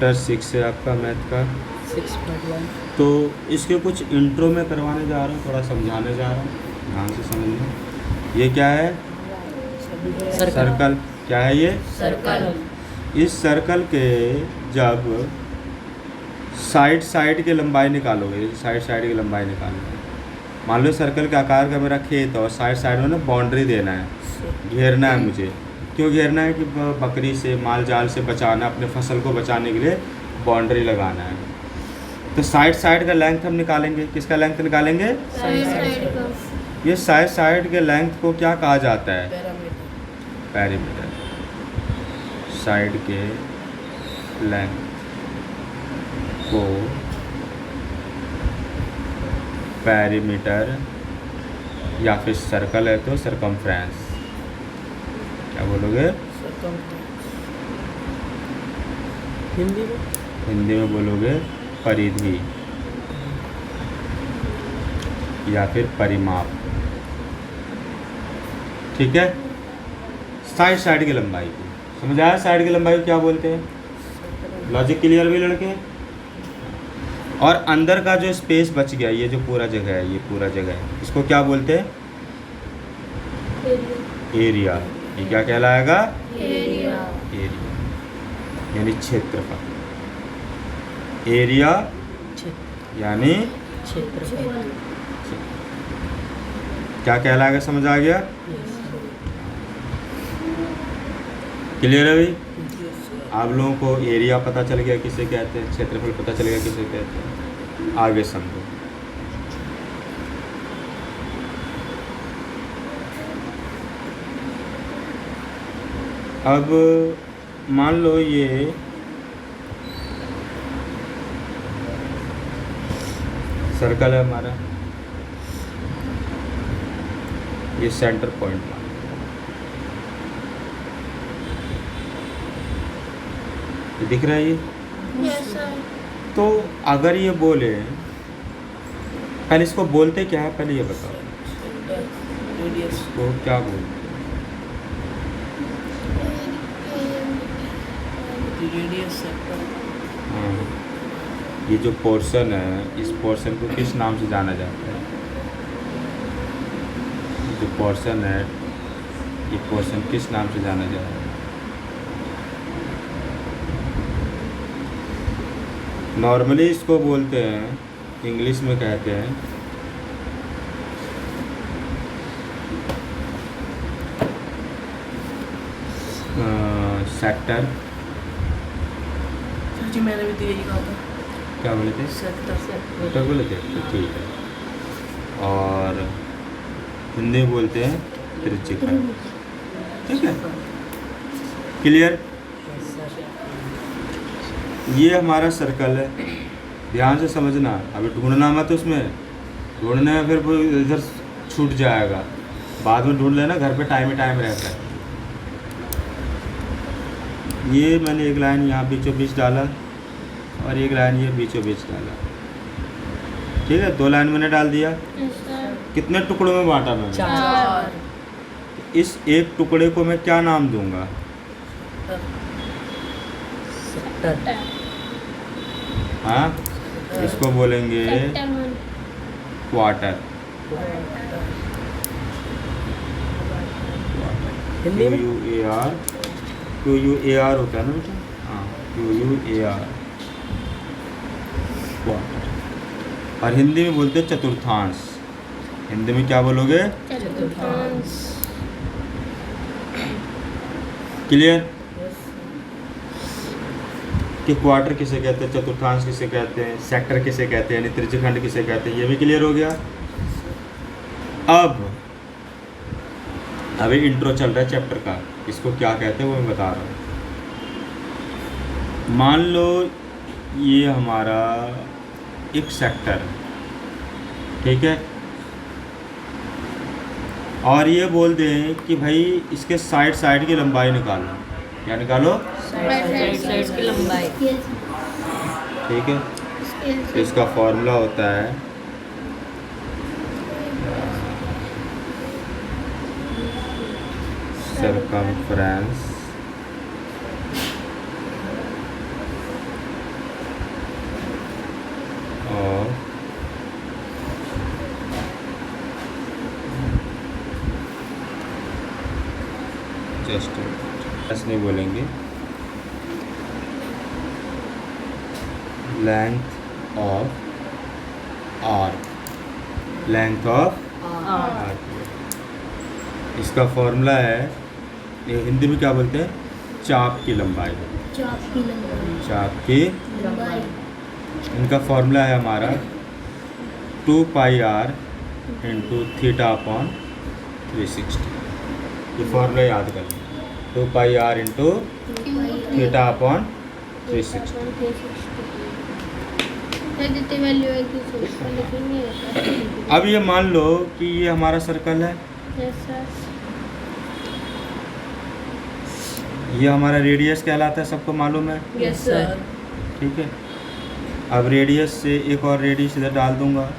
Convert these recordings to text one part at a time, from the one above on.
Chapter 6 है आपका math का। 6.1। तो इसके कुछ इंट्रो में करवाने जा रहा हूँ, थोड़ा समझाने जा रहा हूँ, ध्यान से समझना। ये क्या है? सर्कल। क्या है ये? सर्कल। इस सर्कल के जब साइड की लंबाई निकालोगे, साइड की लंबाई निकालोगे, मान लो सर्कल के आकार का मेरा खेत और साइड में ना बाउंड्री देना है, घेरना है मुझे। क्यों घेरना है? कि बकरी से, माल जाल से बचाना, अपने फसल को बचाने के लिए बाउंड्री लगाना है। तो साइड का लेंथ हम निकालेंगे। किसका लेंथ निकालेंगे? साइड का। ये साइड के लेंथ को क्या कहा जाता है? पेरीमीटर। साइड के लेंथ को पेरीमीटर, या फिर सर्कल है तो सरकमफ्रेंस। क्या बोलोगे? हिंदी में बोलोगे परिधि या फिर परिमाप। ठीक है। साइड की लंबाई को समझ आया? साइड की लंबाई को क्या बोलते हैं? लॉजिक क्लियर भी लड़के? और अंदर का जो स्पेस बच गया, ये जो पूरा जगह है, ये पूरा जगह है, इसको क्या बोलते हैं? एरिया। ये क्या कहलाएगा? एरिया। एरिया यानी क्षेत्रफल। एरिया यानी क्षेत्रफल। क्या कहलाएगा? समझ आ गया? क्लियर है भाई? आप लोगों को एरिया पता चल गया किसे कहते हैं, क्षेत्रफल पता चल गया किसे कहते हैं। आगे समझो। अब मान लो ये सर्कल है हमारा, ये सेंटर पॉइंट मान, ये दिख रहा है ये? Yes sir. तो अगर ये बोले, पहले इसको बोलते क्या है, पहले ये बताओ, इसको क्या बोलते? हाँ, ये जो पोर्शन है, इस पोर्शन को किस नाम से जाना जाता है? जो पोर्शन है, ये पोर्शन किस नाम से जाना जाता है? नॉर्मली इसको बोलते हैं, इंग्लिश में कहते हैं सेक्टर। जी मैंने भी तो यही कहा था। क्या बोले थे? सेक्टर बोले थे, तो ठीक है। और हिंदी में बोलते हैं त्रिज्यखंड। ठीक है, क्लियर? ये हमारा सर्कल है, ध्यान से समझना। अभी ढूंढना मत उसमें, ढूंढने में फिर वो इधर छूट जाएगा, बाद में ढूंढ लेना, घर पे टाइम ही टाइम रहता है। ये मैंने एक लाइन यहाँ बीचों बीच डाला और एक लाइन ये बीचों बीच डाला। ठीक है, 2 लाइन मैंने डाल दिया। Yes sir. कितने टुकड़ों में बांटा मैंने? 4। इस एक टुकड़े को मैं क्या नाम दूंगा? सेक्टर। हाँ, इसको बोलेंगे सेक्टर 1। क्वार्टर। हिंदी में QUAR होता है ना बेटा? हाँ, QUAR, क्वार्टर। और हिंदी में बोलते हैं चतुर्थांश। हिंदी में क्या बोलोगे? चतुर्थांश। क्लियर? कि क्वार्टर किसे कहते हैं, चतुर्थांश किसे कहते हैं, सेक्टर किसे कहते हैं, यानी त्रिज्यखंड किसे कहते हैं, ये भी क्लियर हो गया। अब अभी इंट्रो चल रहा है चैप्टर का, इसको क्या कहते हैं वो मैं बता रहा हूँ। मान लो ये हमारा एक सेक्टर है, ठीक है, और ये बोल दें कि भाई इसके साइड की लंबाई निकालो। क्या निकालो? साइड की लंबाई। ठीक है, इसका फॉर्मूला होता है सरकमफ्रेंस नहीं बोलेंगे। Length of arc, length of arc. इसका फॉर्मूला है, ये हिंदी में क्या बोलते हैं, चाप की लंबाई। चाप की लंबाई। चाप की, लंबाई। इनका फॉर्मूला है हमारा 2 pi R into theta upon 360। ये फॉर्मूला याद कर लें, 2 pi R into theta upon 360। जितनी वैल्यू है कि उसको लिखेंगे। अब ये मान लो कि ये हमारा सर्कल है, यस सर। ये हमारा रेडियस कहलाता है, सबको मालूम है, यस सर। ठीक है। अब रेडियस से एक और रेडियस इधर डाल दूंगा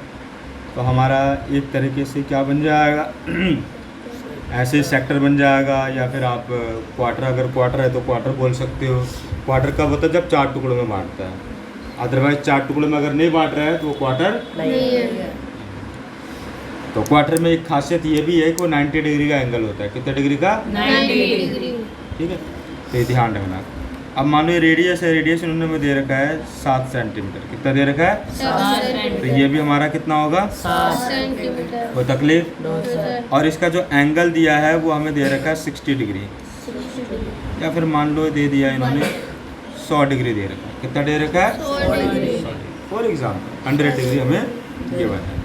तो हमारा एक तरीके से क्या बन जाएगा ऐसे सेक्टर बन जाएगा, या फिर आप क्वार्टर, अगर क्वार्टर है तो क्वार्टर बोल सकते हो। क्वार्टर कब होता है, जब 4 टुकड़ों में बांटता है, अदरवाइज 4 टुकड़ों में अगर नहीं बांट रहा है तो वो क्वार्टर। नहीं है। तो क्वार्टर में एक खासियत ये भी है कि वो 90 डिग्री का एंगल होता है। कितने डिग्री का, 90 डिग्री। ठीक है। तो ये ध्यान रखना। अब मान लो ये रेडियस है, रेडियस इन्होंने में दे रखा है 7 सेंटीमीटर। कितना दे रखा है, 7 तो सेंटीमीटर। ये भी हमारा कितना होगा, 7 सेंटीमीटर। कोई तकलीफ। सर। और इसका जो एंगल दिया है वो हमें दे रखा है 60 डिग्री, या फिर मान लो दे दिया इन्होंने 100 डिग्री दे रखा है। कितना दे रखा है, 100 डिग्री। फॉर एग्जाम्पल 100 डिग्री हमें गिवन है।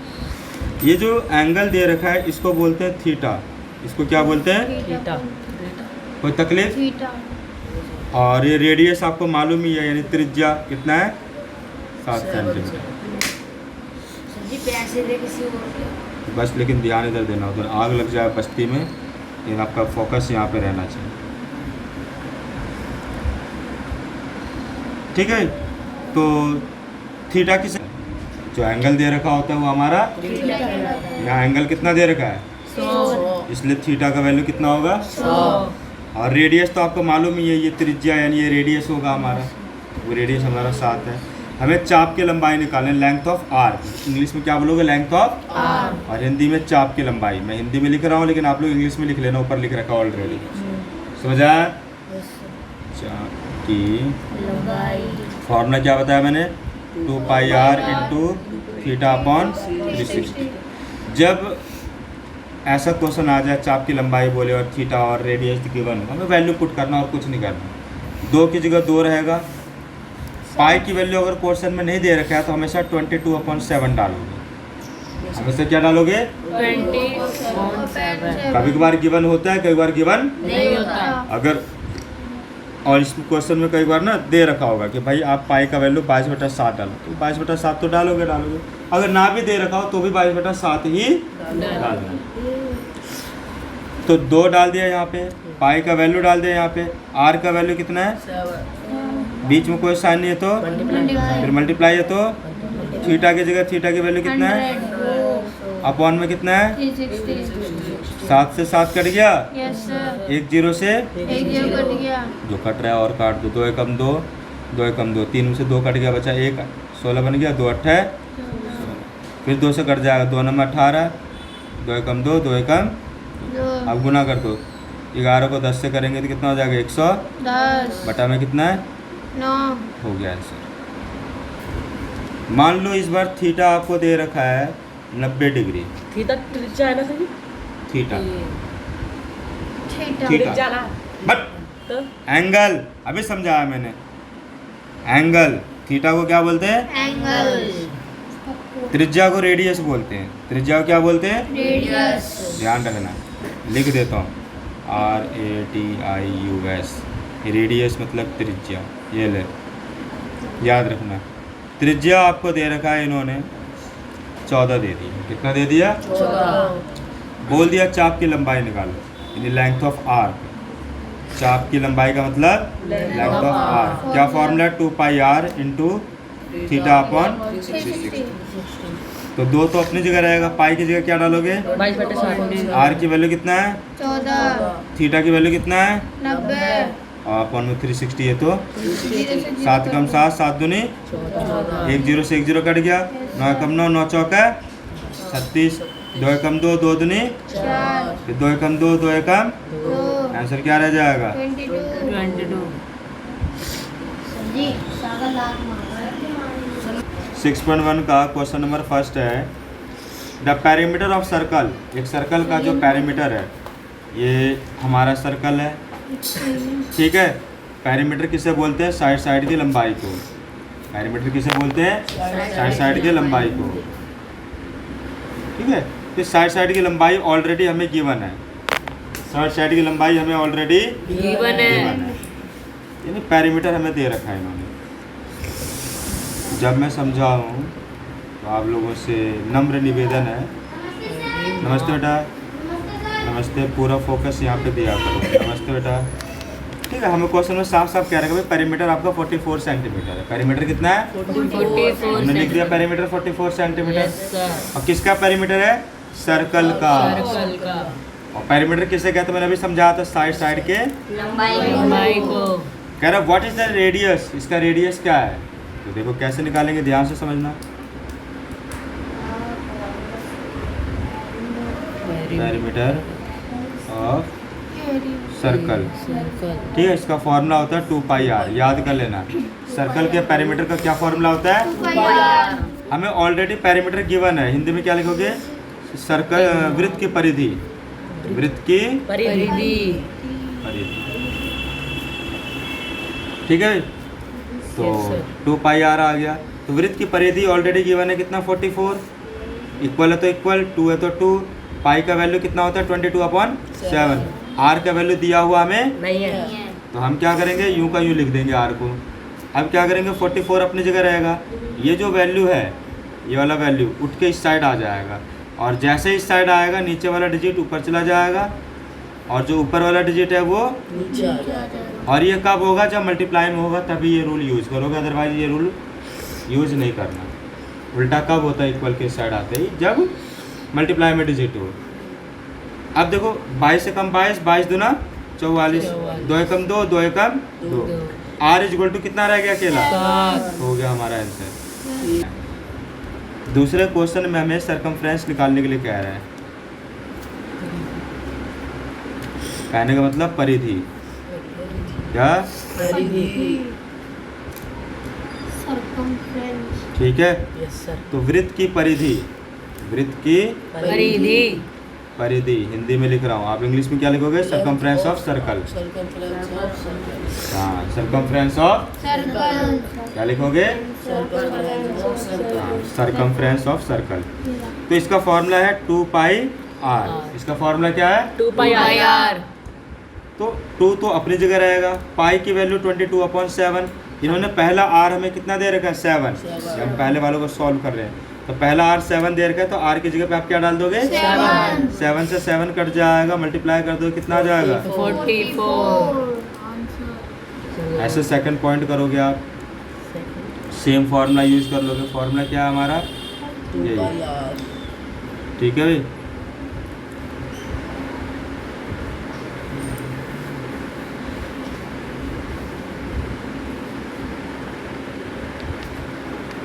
ये जो एंगल दे रखा है इसको बोलते हैं थीटा। इसको क्या बोलते हैं, थीटा। कोई तकलीफ। थीटा। और ये रेडियस आपको मालूम ही है, यानी त्रिज्या कितना है, 7 सेंटीमीटर। बस लेकिन ध्यान इधर देना, उधर आग लग जाए बस्ती में, लेकिन आपका फोकस यहाँ पे रहना चाहिए, ठीक है। तो थीटा किस, जो एंगल दे रखा होता है वो हमारा, यहाँ एंगल कितना दे रखा है, 100। इसलिए थीटा का वैल्यू कितना होगा, 100। और रेडियस तो आपको मालूम ही है, ये त्रिज्या यानी ये रेडियस होगा हमारा, वो रेडियस हमारा 7 है। हमें चाप की लंबाई निकालें, लेंथ ऑफ आर्क। इंग्लिश में क्या बोलोगे, लेंथ ऑफ आर्क, और हिंदी में चाप की लंबाई। मैं हिंदी में लिख रहा हूँ लेकिन आप लोग इंग्लिश में लिख लेना, ऊपर लिख रखा ऑलरेडी, समझा। चाप की फॉर्मूला क्या बताया मैंने, 2 pi R into theta upon 360। जब ऐसा क्वेश्चन आ जाए, चाप की लंबाई बोले और थीटा और रेडियस गिवन, हमें वैल्यू पुट करना और कुछ नहीं करना। 2 की जगह 2 रहेगा। पाई की वैल्यू अगर क्वेश्चन में नहीं दे रखा है तो हमेशा 22/7 डालोगे। हमेशा क्या डालोगे, 20/7। कभी कभार गिवन होता है, कई बार गिवन नहीं होता। अगर, और इस क्वेश्चन में कई बार ना दे रखा होगा कि भाई आप पाई का वैल्यू 22/7 डालो, तो 22/7 तो डालोगे। अगर ना भी दे रखा हो तो भी 22/7 ही डालना। तो 2 डाल दिया यहाँ पे, पाई का वैल्यू डाल दिया यहाँ पे, आर का वैल्यू कितना है, बीच में कोई साइन नहीं है तो फिर मल्टीप्लाई है, तो थीटा की जगह थीटा की वैल्यू कितना है, अपॉन में कितना है, 360। 7 से 7 कट गया, यस सर। 1 0 से 1 0 कट गया। जो कट रहा है और काट दो, 2 एकम 2, 2 एकम 2, 3 में से 2 कट गया, बचा 1, 16 बन गया, 2 8 फिर 2 से कट जाएगा, 2 9 18, 2 एकम 2, 2 एकम, 2 अब गुना कर दो, 11 को 10 से करेंगे तो कितना हो जाएगा, 110 10 बटा में कितना है, 9। हो गया आंसर। मान लो इस बार थीटा आपको दे रखा है 90 डिग्री, थीटा त्रिज्या है ना सर, थीटा थीटा। त्रिज्या ना, बट तो एंगल अभी समझाया मैंने, एंगल थीटा को क्या बोलते हैं, एंगल। त्रिज्या को रेडियस बोलते हैं। त्रिज्या को क्या बोलते हैं, रेडियस। ध्यान रखना, लिख देता हूँ, RADIUS, रेडियस मतलब त्रिज्या, ये ले याद रखना। त्रिज्या आपको दे रखा है इन्होंने 14 दे दी, कितना दे दिया, 14। बोल दिया चाप की लंबाई निकालो, यानी लेंथ ऑफ आर्क। चाप की लंबाई का मतलब लेंथ ऑफ आर्क। क्या formula, 2 pi R into theta upon 360। तो 2 तो अपनी जगह रहेगा, पाई की जगह क्या डालोगे, 22/7। आर की वैल्यू कितना है, 14 थीटा की वैल्यू कितना है, 90। और अपॉन में 360 है, तो 7 कम 7, 7 दूनी 1 0 से 1 0 कट गया, 9 कम 9, 9 चौका 36, 2 कम 2, 2 दूनी 4 फिर 2 कम 2, 2 कम 2 आंसर क्या रह जाएगा? 22 22 जी सागा लाख मार 6.1 का क्वेश्चन नंबर फर्स्ट है, द पैरीमीटर ऑफ सर्कल। एक सर्कल का जो पैरीमीटर है, ये हमारा सर्कल है, ठीक है। पैरीमीटर किसे बोलते हैं? साइड की लंबाई को। पैरीमीटर किसे बोलते हैं? साइड की लंबाई को, ठीक है। तो साइड की लंबाई ऑलरेडी हमें गिवन है, साइड की लंबाई हमें ऑलरेडी गिवन है। यानी पैरीमीटर हमें दे रखा है इन्होंने। जब मैं समझाऊँ तो आप लोगों से नम्र निवेदन है, नमस्ते बेटा, नमस्ते, पूरा फोकस यहाँ पे दिया करो, नमस्ते बेटा, ठीक है। हमें क्वेश्चन में साफ साफ कह रहा है भाई पैरीमीटर आपका 44 सेंटीमीटर है। पैरीमीटर कितना है? 44 हमने लिख दिया पैरीमीटर 44 सेंटीमीटर। Yes sir. और किसका पैरीमीटर है? सर्कल का। सर्कल का और पैरीमीटर किसे कहते हैं? मैंने अभी समझाया था, साइड के। लंबाई को। कह रहा व्हाट इज द रेडियस, इसका रेडियस क्या है? तो देखो कैसे निकालेंगे, ध्यान से समझना। पैरीमीटर ऑफ सर्कल, सर्कल ठीक है। इसका फॉर्मूला होता है 2πr, याद कर लेना। सर्कल के पैरीमीटर का क्या फॉर्मूला होता है? हमें ऑलरेडी पैरीमीटर गिवन है, हिंदी में क्या लिखोगे? सर्कल, वृत्त की परिधि, वृत्त की परिधि। परिधि, ठीक है। तो Yes, sir. 2πr आ गया। तो वृत्त की परिधि ऑलरेडी गिवन है, कितना? 44। इक्वल है तो इक्वल, 2 है तो 2। पाई का वैल्यू कितना होता है? 22/7। आर का वैल्यू दिया हुआ हमें, नहीं है। तो हम क्या करेंगे? यूं का यूं लिख देंगे आर को। अब क्या करेंगे? 44 अपनी जगह रहेगा। ये जो वैल्यू है, ये वाला वैल्यू उठ के इस साइड आ जाएगा, और जैसे इस साइड आएगा नीचे वाला डिजिट ऊपर चला जाएगा, और जो ऊपर वाला डिजिट है वो नीचे आ जाएगा। और ये कब होगा? जब मल्टीप्लाई में होगा तभी ये रूल यूज़ करोगे, अदरवाइज ये रूल यूज़ नहीं करना। उल्टा कब होता है? इक्वल के साइड आते ही, जब मल्टीप्लाई में डिजिट हो। अब देखो 22 से कम 22, 22 दूना 44, 2 एकम 2, 2 एकम 2। आर इज इक्वल टू कितना रह गया? अकेला 7। हो गया हमारा आंसर। दूसरे क्वेश्चन में हमें सरकमफ्रेंस निकालने के लिए कह रहा है। कहने का मतलब परिधि, क्या? सर्कमफ्रेंस ठीक है। Yes sir. तो वृत्त की परिधि, वृत्त की परिधि। परिधि हिंदी में लिख रहा हूँ, आप इंग्लिश में क्या लिखोगे? Circumference of circle. हाँ, सरकमफ्रेंस ऑफ, सर्कल क्या लिखोगे? Circumference of circle. तो इसका फॉर्मूला है 2πr। इसका फॉर्मूला क्या है? 2πr। तो 2 तो अपनी जगह रहेगा, पाई की वैल्यू 22/7। इन्होंने पहला आर हमें कितना दे रखा है? 7। हम पहले वालों को सॉल्व कर रहे हैं, तो पहला आर 7 दे रखा है, तो आर की जगह पे आप क्या डाल दोगे? 7 से 7 कट जाएगा, मल्टीप्लाई कर दो, कितना आ जाएगा? 44। ऐसे सेकंड पॉइंट करोगे आप, सेम फार्मूला यूज़ कर लोगे। फार्मूला क्या है हमारा? यही, ठीक है भाई।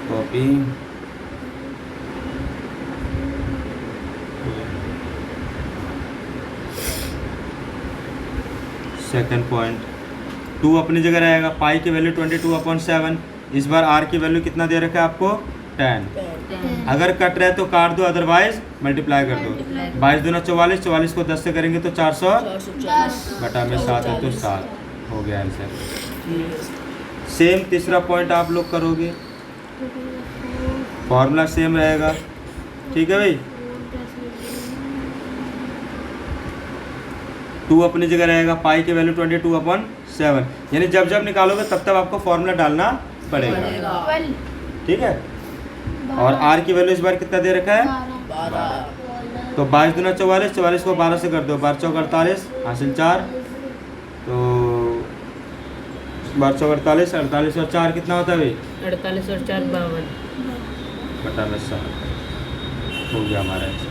कॉपी, सेकंड पॉइंट, 2 अपनी जगह रहेगा, पाई की वैल्यू 22/7। इस बार आर की वैल्यू कितना दे रखा है आपको? 10। अगर कट रहे तो काट दो, अदरवाइज मल्टीप्लाई कर दो। 22 दूना 44, 44 को 10 से करेंगे तो 400/7 है, तो 7 हो गया आंसर। सेम तीसरा पॉइंट आप लोग करोगे, फॉर्मूला सेम रहेगा, ठीक है भाई। 2 अपनी जगह रहेगा, पाई की वैल्यू 22/7, यानी जब जब निकालोगे तब तब आपको फॉर्मूला डालना पड़ेगा, ठीक है। और आर की वैल्यू इस बार कितना दे रखा है? 12। तो 22 दूना 44, 44 को 12 से कर दो, 12 चौक 48, हासिल 4। तो 12 चौक 48, 48 और 4 कितना होता है भाई? 48 और 4 52। बटा में 7 हो गया हमारा आंसर।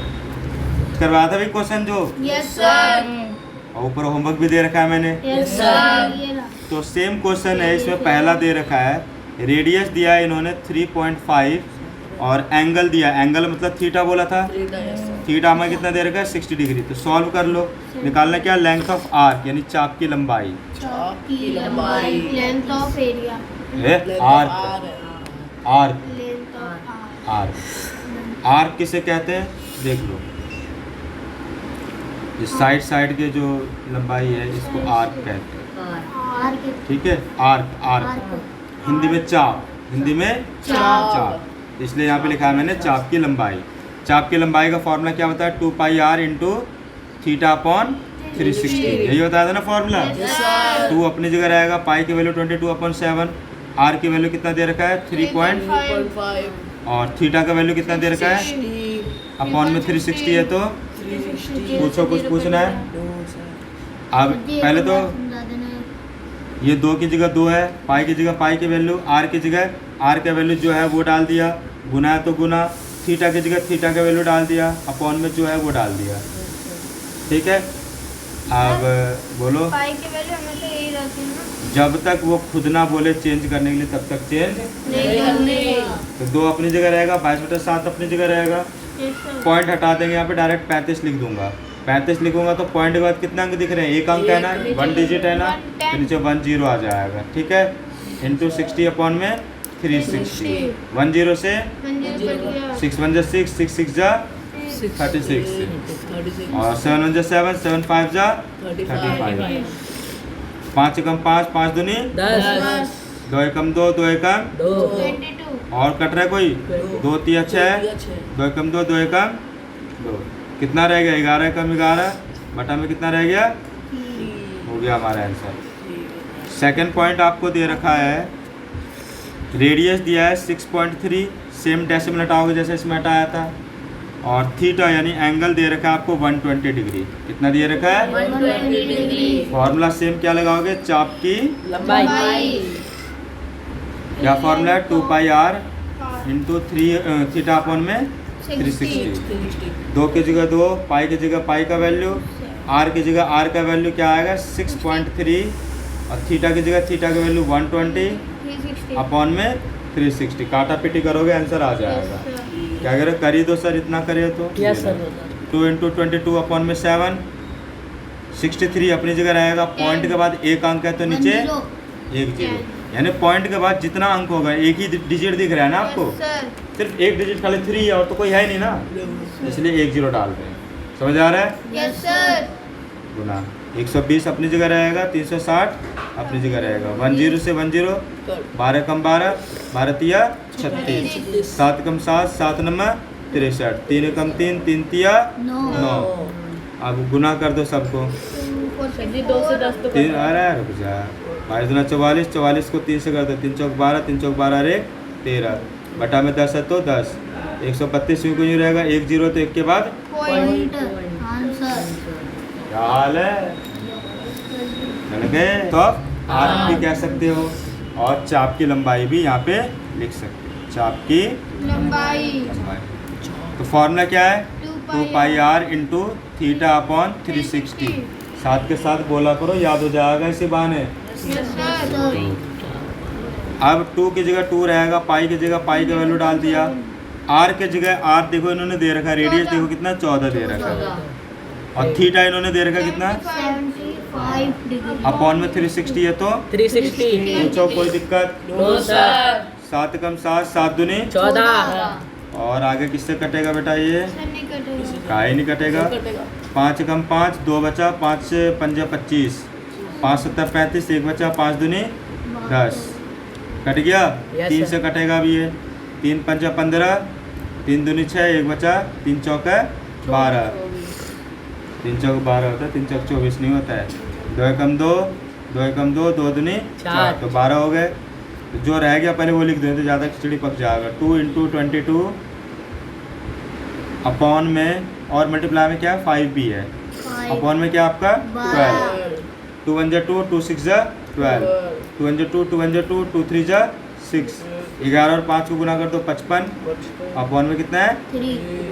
करवाया था भाई क्वेश्चन जो, यस सर, और ऊपर होमवर्क भी दे रखा है मैंने। यस सर, ये रहा। तो सेम क्वेश्चन है, इसमें पहला दे रखा है, रेडियस दिया है इन्होंने 3.5 और एंगल दिया, एंगल मतलब थीटा बोला था, थीटा में कितना दे रखा है 60 डिग्री। तो सॉल्व कर लो, निकालना क्या, लेंथ ऑफ आर्क यानी चाप की लंबाई, चाप की लंबाई, length of area, arc, arc, length of arc, arc किसे कहते हैं देख लो, ये साइड के जो लंबाई है इसको आर्क कहते हैं, आर्क, ठीक है। आर्क, आर्क हिंदी में चाप, हिंदी में चाप, इसलिए यहाँ पे लिखा है मैंने चाप की लंबाई। चाप की लंबाई का फॉर्मूला क्या होता है, 2 pi R into theta upon 360, यही बताया था ना फॉर्मूला। 2 अपनी जगह रहेगा, पाई की वैल्यू 22/7, आर की वैल्यू कितना दे रखा है 3.5, और थीटा का वैल्यू कितना दे रखा है अपॉन में 360 है। तो पूछो, कुछ पूछना है। अब पहले तो ये 2 की जगह 2 है, पाई की जगह पाई की वैल्यू, आर की जगह आर का वैल्यू जो है वो डाल दिया, गुना है तो गुना, थीटा की जगह थीटा का वैल्यू डाल दिया, अपॉन में जो है वो डाल दिया, ठीक है। अब बोलो, पाई की वैल्यू हमेशा यही रहती है ना, जब तक वो खुद ना बोले चेंज करने के लिए तब तक चेंज नहीं करने। तो 2 अपनी जगह रहेगा, 22/7 अपनी जगह रहेगा, पॉइंट हटा देंगे, यहाँ पे डायरेक्ट 35 लिख दूंगा। 35 लिखूंगा तो पॉइंट के बाद कितना अंक दिख रहे हैं, एक अंक है ना, 1 डिजिट है ना, तो नीचे 10 आ जाएगा, ठीक है। इंटू 60 अपॉन में 360, 10 से 6 1 जा 6, 6 6 जा 36, और 7 1 जा 7, 7 5 जा 35, 5 एकम 5, 5 दूनी 10, 2 एकम 2, 2 एकम 2, 22, और कट रहा है कोई, 2 3 6, 2 एकम 2, 2 एकम 2, कितना रह गया 11 एकम 11, बटा में कितना रह गया, हो गया हमारा आंसर। सेकंड पॉइंट आपको दे रखा है, रेडियस दिया है 6.3, सेम डेसिमल हटाओगे जैसे इसमें हटाया था, और थीटा यानी एंगल दे रखा है आपको 120 डिग्री, कितना दिए रखा है 120 डिग्री, फॉर्मूला सेम क्या लगाओगे, चाप की लंबाई, क्या फॉर्मूला है 2 pi R into 3 theta upon में 360, 2 की जगह 2, पाई की जगह पाई का वैल्यू, आर की जगह आर का वैल्यू क्या आएगा 6.3, और थीटा की जगह थीटा का वैल्यू 120 360 अपॉन में 360, काटा पीटी करोगे आंसर आ जाएगा। क्या करो, करी दो सर, इतना करे तो यस सर, 2 इंटू 22 अपॉन में 7, 63 अपनी जगह रहेगा, पॉइंट के बाद एक अंक है तो नीचे 1 0, यानी पॉइंट के बाद जितना अंक होगा एक ही डिजिट दिख रहा है ना आपको, सिर्फ एक डिजिट खाली 3 है और तो कोई है नहीं ना, इसलिए 1 0 डाल रहे हैं, समझ आ रहा है। यस सर, गुना 120 अपनी जगह रहेगा, 360 अपनी जगह रहेगा, 10 से 10, 12 कम 12, 12 तिया 36, 7 कम 7, 7 नंबर 63, 3 कम 3, 3 तिया 9। अब गुना कर दो सबको, 2 से 10 तो 3 आ रहा है, रुक जा, 22 दूना 44, 44 को 3 से कर दो, 3 चौक 12, 3 चौक 12 रे 13, बटा में 10 है तो 10, 132 यूँ को यूँ रहेगा, 1 0 तो 1 के बाद पॉइंट आंसर, क्या हाल है, चल गए। तो आर्क भी कह सकते हो, और चाप की लंबाई भी यहाँ पे लिख सकते हो, चाप की लंबाई, तो फॉर्मूला क्या है 2 pi R into theta upon 360, साथ के साथ बोला करो, याद हो जाएगा इसी बहाने। यस सर, अब 2 की जगह 2 रहेगा, पाई की जगह पाई का वैल्यू डाल दिया, आर की जगह आर देखो इन्होंने दे रखा, रेडियस देखो कितना 14 दे रखा, और थीटा इन्होंने दे रखा कितना 75 डिग्री, अपॉन में 360 है तो 360, पूछो कोई दिक्कत, 2 सर, 7 कम 7, 7 दूनी 14, और आगे किससे कटेगा बेटा, ये नहीं कटेगा, काहे नहीं कटेगा, 5 कम 5, 2 बचा, 5 से 5 25, 5 7 35, 1 बचा, 5 दूनी 10, कट गया, Yes, 3 sir. से कटेगा अब ये, 3 5 15, 3 दूनी 6, 1 बचा, 3 चौक 12, 3 चौक 12 होता है, 3 चौक 24 नहीं होता है, 2 एकम 2, 2 एकम 2, 2 दूनी 4, तो 12 हो गए, तो जो रह गया पहले वो लिख दें तो ज़्यादा खिचड़ी पक जाएगा, 2 इंटू 22 अपॉन में, और मल्टीप्लाई में क्या 5 भी है, अपॉन में क्या आपका 12, 2 1 जा 2, 2 6 जा 12, 2 1 जा 2, 2 1 जा 2, 2 3 जा 6, 11 और 5 को गुना कर दो 55, अपॉन में कितना है 3